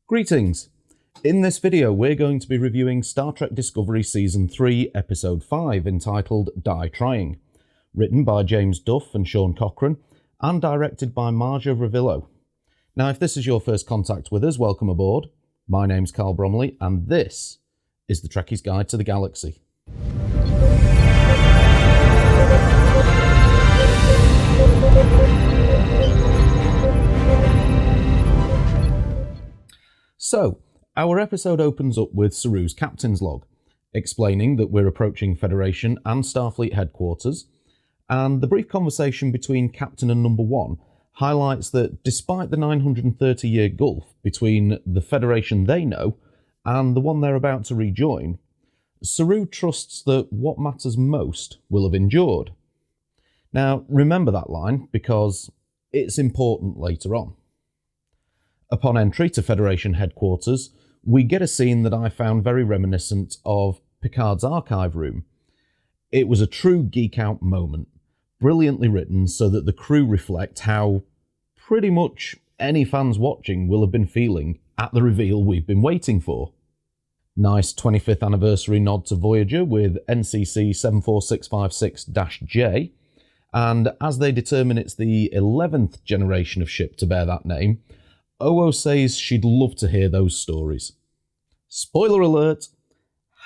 Greetings! In this video we're going to be reviewing Star Trek Discovery Season 3 Episode 5 entitled Die Trying, written by James Duff and Sean Cochran and directed by Marja Ravillo. Now if this is your first contact with us, welcome aboard. My name's Carl Bromley and this is the Trekkies Guide to the Galaxy. So, our episode opens up with Saru's captain's log, explaining that we're approaching Federation and Starfleet headquarters, and the brief conversation between Captain and Number 1 highlights that despite the 930-year gulf between the Federation they know and the one they're about to rejoin, Saru trusts that what matters most will have endured. Now, remember that line because it's important later on. Upon entry to Federation headquarters, we get a scene that I found very reminiscent of Picard's archive room. It was a true geek-out moment, brilliantly written so that the crew reflect how pretty much any fans watching will have been feeling at the reveal we've been waiting for. Nice 25th anniversary nod to Voyager with NCC 74656-J, and as they determine it's the 11th generation of ship to bear that name, OO says she'd love to hear those stories. Spoiler alert,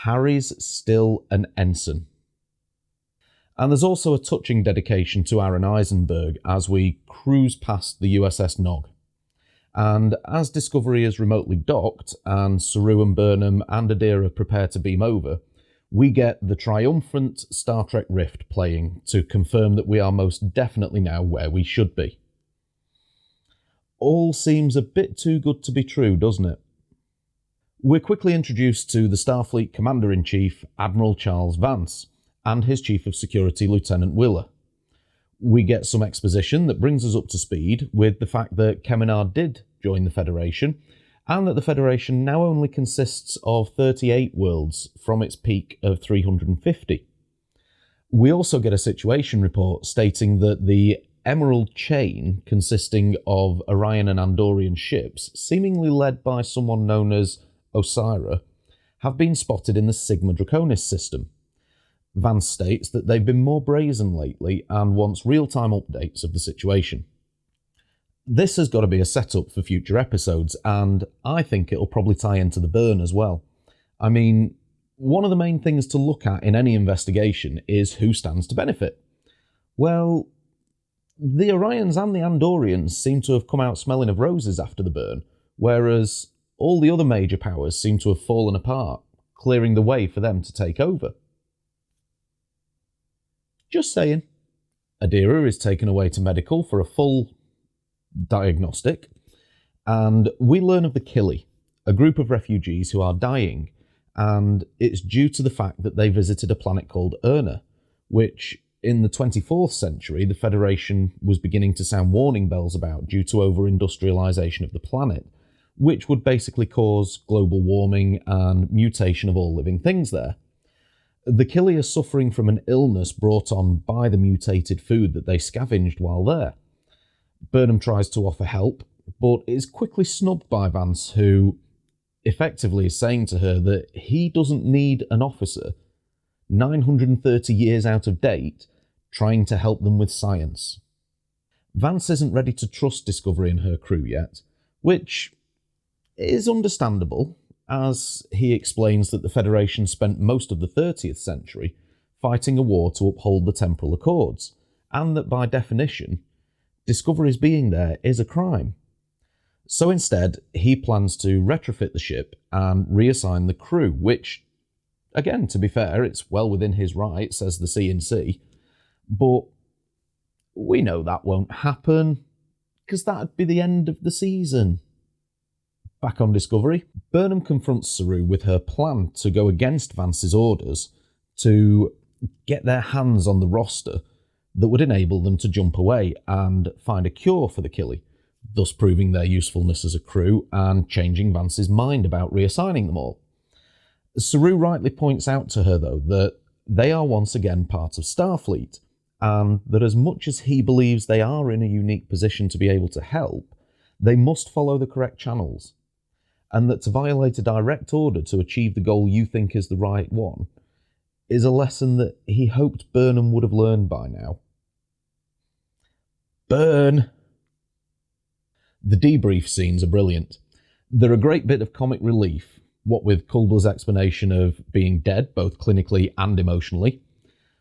Harry's still an ensign. And there's also a touching dedication to Aaron Eisenberg as we cruise past the USS Nog. And as Discovery is remotely docked and Saru and Burnham and Adira prepare to beam over, we get the triumphant Star Trek riff playing to confirm that we are most definitely now where we should be. All seems a bit too good to be true, doesn't it? We're quickly introduced to the Starfleet Commander-in-Chief, Admiral Charles Vance, and his Chief of Security, Lieutenant Willer. We get some exposition that brings us up to speed with the fact that Keminar did join the Federation, and that the Federation now only consists of 38 worlds from its peak of 350. We also get a situation report stating that the Emerald Chain, consisting of Orion and Andorian ships, seemingly led by someone known as Osira, have been spotted in the Sigma Draconis system. Vance states that they've been more brazen lately and wants real-time updates of the situation. This has got to be a setup for future episodes, and I think it'll probably tie into the burn as well. I mean, one of the main things to look at in any investigation is who stands to benefit. Well, the Orions and the Andorians seem to have come out smelling of roses after the burn, whereas all the other major powers seem to have fallen apart, clearing the way for them to take over. Just saying. Adira is taken away to medical for a full diagnostic, and we learn of the Killy, a group of refugees who are dying, and it's due to the fact that they visited a planet called Erna, which in the 24th century, the Federation was beginning to sound warning bells about due to over-industrialisation of the planet, which would basically cause global warming and mutation of all living things there. The Killy are suffering from an illness brought on by the mutated food that they scavenged while there. Burnham tries to offer help, but is quickly snubbed by Vance, who effectively is saying to her that he doesn't need an officer 930 years out of date, trying to help them with science. Vance isn't ready to trust Discovery and her crew yet, which is understandable, as he explains that the Federation spent most of the 30th century fighting a war to uphold the temporal accords, and that by definition, Discovery's being there is a crime. So instead, he plans to retrofit the ship and reassign the crew, which, again, to be fair, it's well within his right, says the C&C, but we know that won't happen, because that'd be the end of the season. Back on Discovery, Burnham confronts Saru with her plan to go against Vance's orders to get their hands on the roster that would enable them to jump away and find a cure for the Killy, thus proving their usefulness as a crew and changing Vance's mind about reassigning them all. Saru rightly points out to her, though, that they are once again part of Starfleet, and that as much as he believes they are in a unique position to be able to help, they must follow the correct channels. and that to violate a direct order to achieve the goal you think is the right one is a lesson that he hoped Burnham would have learned by now. Burn! The debrief scenes are brilliant. They're a great bit of comic relief, what with Culber's explanation of being dead, both clinically and emotionally,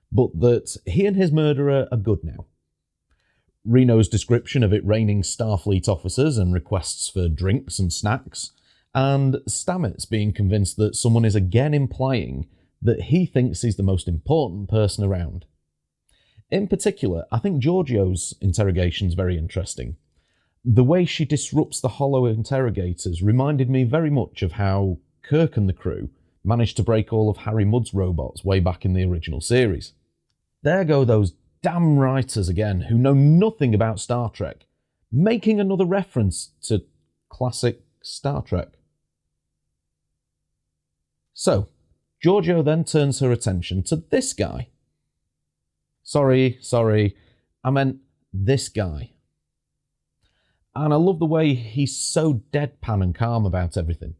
but that he and his murderer are good now. Reno's description of it raining Starfleet officers and requests for drinks and snacks, and Stamets being convinced that someone is again implying that he thinks he's the most important person around. In particular, I think Georgiou's interrogation is very interesting. The way she disrupts the hollow interrogators reminded me very much of how Kirk and the crew managed to break all of Harry Mudd's robots way back in the original series. There go those damn writers again who know nothing about Star Trek, making another reference to classic Star Trek. So, Georgiou then turns her attention to this guy. Sorry, I meant this guy. And I love the way he's so deadpan and calm about everything.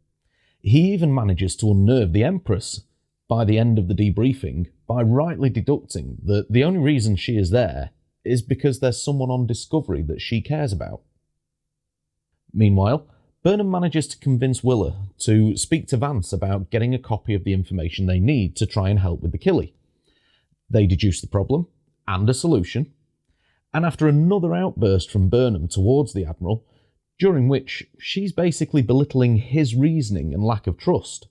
He even manages to unnerve the Empress by the end of the debriefing by rightly deducting that the only reason she is there is because there's someone on Discovery that she cares about. Meanwhile, Burnham manages to convince Willa to speak to Vance about getting a copy of the information they need to try and help with the killie. They deduce the problem and a solution, and after another outburst from Burnham towards the Admiral, during which she's basically belittling his reasoning and lack of trust,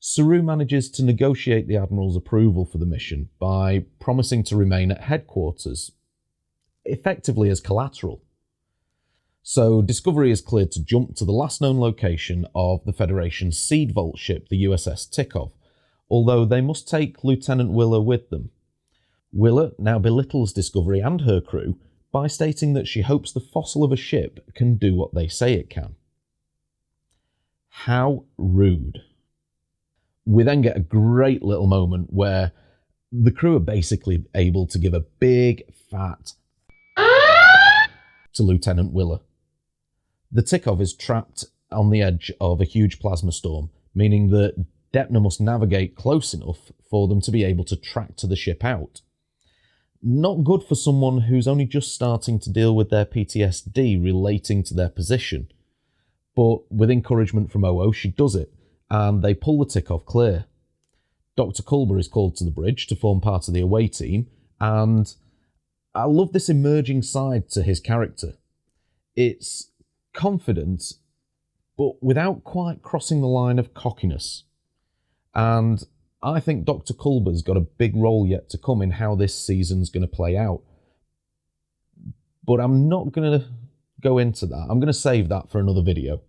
Saru manages to negotiate the Admiral's approval for the mission by promising to remain at headquarters, effectively as collateral. So Discovery is cleared to jump to the last known location of the Federation's seed vault ship, the USS Tikhov, although they must take Lieutenant Willa with them. Willa now belittles Discovery and her crew by stating that she hopes the fossil of a ship can do what they say it can. How rude. We then get a great little moment where the crew are basically able to give a big, fat to Lieutenant Willa. The Tikhov is trapped on the edge of a huge plasma storm, meaning that Depner must navigate close enough for them to be able to track to the ship out. Not good for someone who's only just starting to deal with their PTSD relating to their position. But with encouragement from OO, she does it, and they pull the Tikhov clear. Dr. Culber is called to the bridge to form part of the away team, and I love this emerging side to his character. It's confident, but without quite crossing the line of cockiness. And I think Dr. Culber's got a big role yet to come in how this season's going to play out. But I'm not going to go into that. I'm going to save that for another video.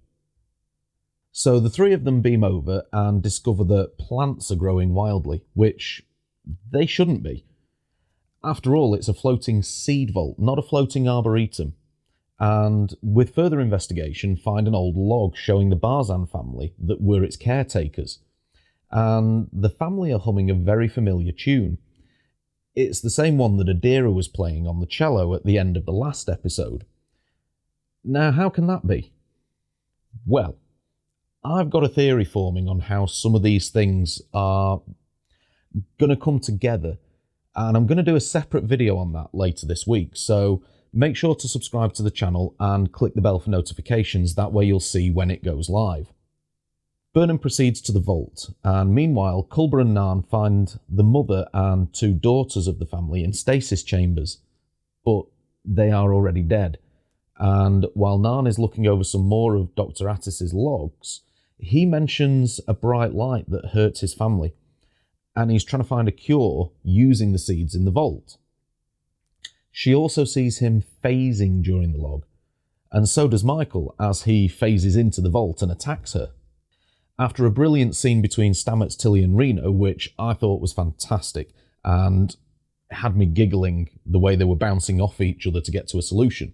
So the three of them beam over and discover that plants are growing wildly, which they shouldn't be. After all, it's a floating seed vault, not a floating arboretum. And with further investigation, find an old log showing the Barzan family that were its caretakers. And the family are humming a very familiar tune. It's the same one that Adira was playing on the cello at the end of the last episode. Now, how can that be? Well, I've got a theory forming on how some of these things are going to come together, and I'm going to do a separate video on that later this week, so make sure to subscribe to the channel and click the bell for notifications, that way you'll see when it goes live. Burnham proceeds to the vault, and meanwhile, Culber and Narn find the mother and two daughters of the family in stasis chambers, but they are already dead. And while Narn is looking over some more of Dr. Attis's logs, he mentions a bright light that hurts his family, and he's trying to find a cure using the seeds in the vault. She also sees him phasing during the log, and so does Michael as he phases into the vault and attacks her. After a brilliant scene between Stamets, Tilly and Reno, which I thought was fantastic and had me giggling the way they were bouncing off each other to get to a solution.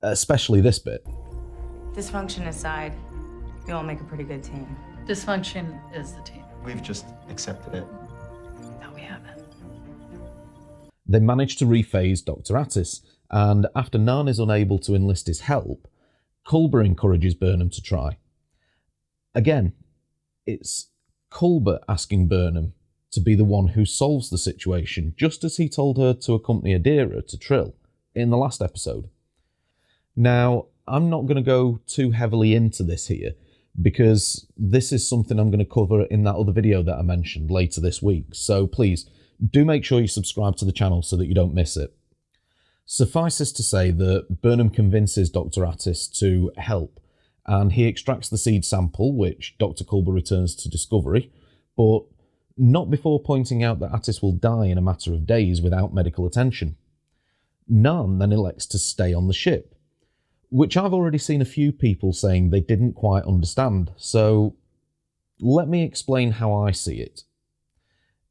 Especially this bit. Dysfunction aside, we all make a pretty good team. Dysfunction is the team. We've just accepted it. No, we haven't. They manage to rephase Dr. Attis, and after Narn is unable to enlist his help, Culber encourages Burnham to try. Again, it's Culber asking Burnham to be the one who solves the situation, just as he told her to accompany Adira to Trill in the last episode. Now, I'm not going to go too heavily into this here, because this is something I'm going to cover in that other video that I mentioned later this week, so please do make sure you subscribe to the channel so that you don't miss it. Suffices to say that Burnham convinces Dr. Attis to help, and he extracts the seed sample, which Dr. Culber returns to Discovery, but not before pointing out that Attis will die in a matter of days without medical attention. Narn then elects to stay on the ship, which I've already seen a few people saying they didn't quite understand, so let me explain how I see it.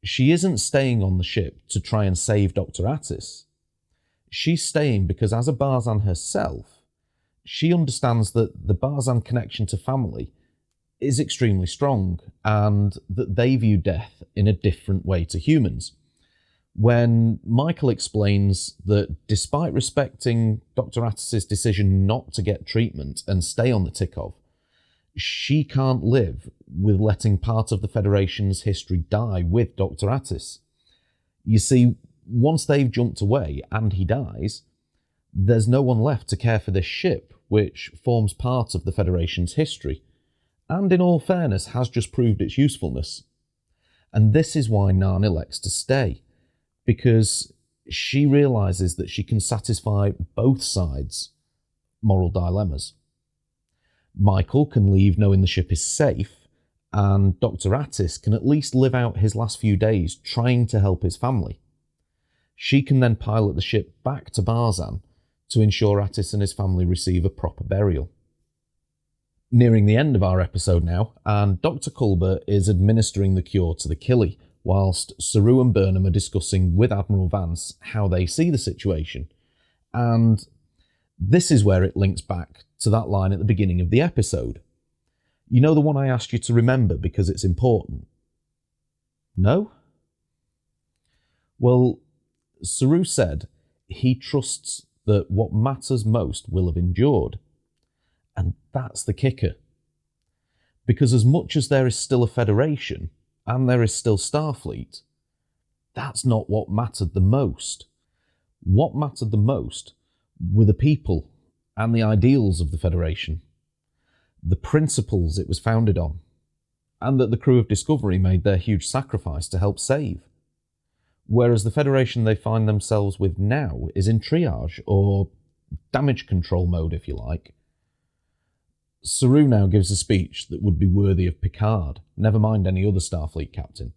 She isn't staying on the ship to try and save Dr. Attis. She's staying because, as a Barzan herself, she understands that the Barzan connection to family is extremely strong, and that they view death in a different way to humans. When Michael explains that despite respecting Dr. Attis' decision not to get treatment and stay on the Tikov, she can't live with letting part of the Federation's history die with Dr. Attis. You see, once they've jumped away and he dies, there's no one left to care for this ship, which forms part of the Federation's history, and in all fairness has just proved its usefulness. And this is why Narn elects to stay, because she realises that she can satisfy both sides' moral dilemmas. Michael can leave knowing the ship is safe, and Dr. Attis can at least live out his last few days trying to help his family. She can then pilot the ship back to Barzan to ensure Attis and his family receive a proper burial. Nearing the end of our episode now, and Dr. Culber is administering the cure to the Killy, whilst Saru and Burnham are discussing with Admiral Vance how they see the situation. And this is where it links back to that line at the beginning of the episode. You know, the one I asked you to remember because it's important? No? Well, Saru said he trusts that what matters most will have endured. And that's the kicker. Because as much as there is still a Federation, and there is still Starfleet, that's not what mattered the most. What mattered the most were the people and the ideals of the Federation, the principles it was founded on, and that the crew of Discovery made their huge sacrifice to help save. Whereas the Federation they find themselves with now is in triage, or damage control mode if you like. Saru now gives a speech that would be worthy of Picard, never mind any other Starfleet captain.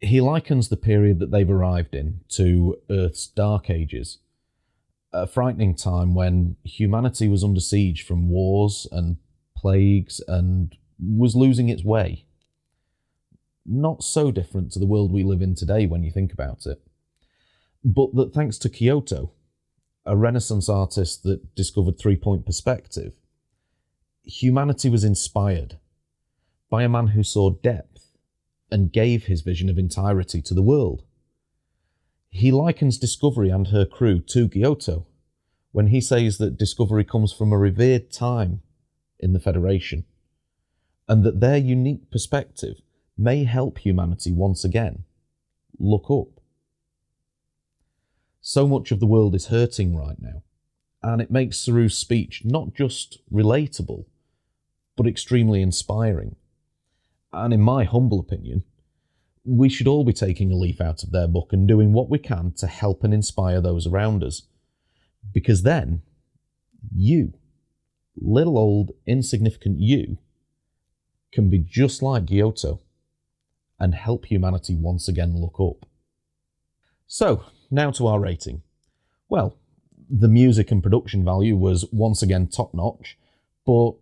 He likens the period that they've arrived in to Earth's Dark Ages, a frightening time when humanity was under siege from wars and plagues and was losing its way. Not so different to the world we live in today when you think about it. But that thanks to Kyoto, a Renaissance artist that discovered three-point perspective, humanity was inspired by a man who saw depth and gave his vision of entirety to the world. He likens Discovery and her crew to Kyoto when he says that Discovery comes from a revered time in the Federation, and that their unique perspective may help humanity once again look up. So much of the world is hurting right now, and it makes Saru's speech not just relatable, but extremely inspiring. And in my humble opinion, we should all be taking a leaf out of their book and doing what we can to help and inspire those around us. Because then, you, little old insignificant you, can be just like Kyoto and help humanity once again look up. So, now to our rating. Well, the music and production value was once again top-notch, but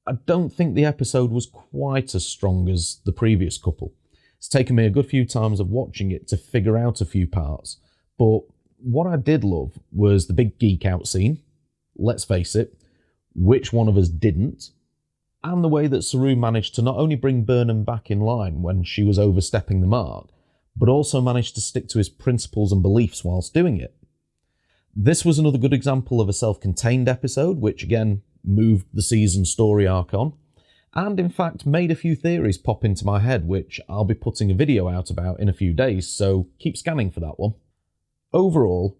I don't think the episode was quite as strong as the previous couple. It's taken me a good few times of watching it to figure out a few parts, but what I did love was the big geek out scene. Let's face it, which one of us didn't? And the way that Saru managed to not only bring Burnham back in line when she was overstepping the mark, but also managed to stick to his principles and beliefs whilst doing it. This was another good example of a self-contained episode, which again moved the season story arc on, and in fact made a few theories pop into my head, which I'll be putting a video out about in a few days, so keep scanning for that one. Overall,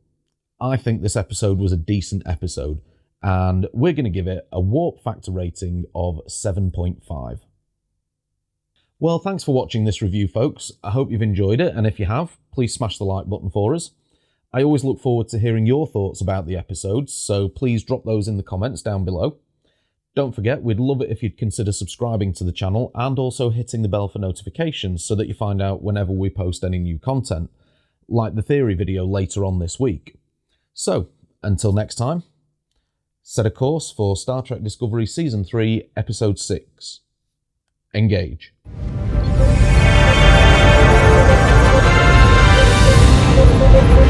I think this episode was a decent episode, and we're going to give it a warp factor rating of 7.5. Well, thanks for watching this review, folks. I hope you've enjoyed it, and if you have, please smash the like button for us. I always look forward to hearing your thoughts about the episodes, so please drop those in the comments down below. Don't forget, we'd love it if you'd consider subscribing to the channel and also hitting the bell for notifications so that you find out whenever we post any new content, like the theory video later on this week. So, until next time, set a course for Star Trek Discovery Season 3, Episode 6. Engage. Thank you.